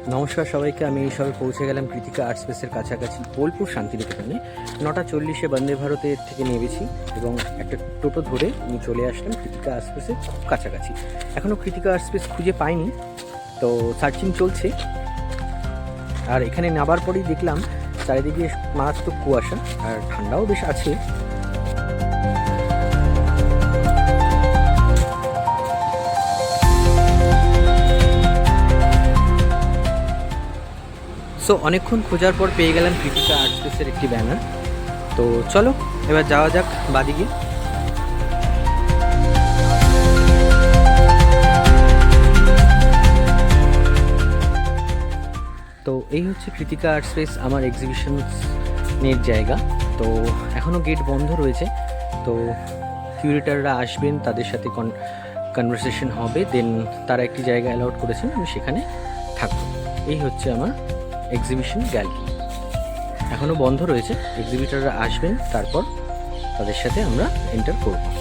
নমস্কার সবাইকে। আমি এই সবে পৌঁছে গেলাম কৃতিকা আর্ট স্পেসের কাছাকাছি, বোলপুর শান্তিনিকেতনে। 9:40 বন্দে ভারতের থেকে নেমেছি এবং একটা টোটো ধরে আমি চলে আসলাম কৃতিকা আর্ট স্পেসের খুব কাছাকাছি। এখনও কৃতিকা আর্ট স্পেস খুঁজে পাইনি, তো সার্চিং চলছে। আর এখানে নামার পরেই দেখলাম চারিদিকে মারাত্মক কুয়াশা আর ঠান্ডাও বেশ আছে। সো অনেকক্ষণ খোঁজার পর পেয়ে গেলাম কৃতিকা আর্ট স্পেসের একটি ব্যানার। তো চলো এবার যাওয়া যাক বাদিকে। তো এই হচ্ছে কৃতিকা আর্ট স্পেস, আমার এক্সিবিশনের জায়গা। তো এখনও গেট বন্ধ রয়েছে, তো কিউরেটাররা আসবেন, তাদের সাথে কনভারসেশন হবে, দেন তারা একটি জায়গা অ্যালাউড করেছেন, আমি সেখানে থাকবো। এই হচ্ছে আমার এক্সিবিশন গ্যালারি। এখনও বন্ধ রয়েছে, এক্সিবিটররা আসবেন, তারপর তাদের সাথে আমরা এন্টার করব।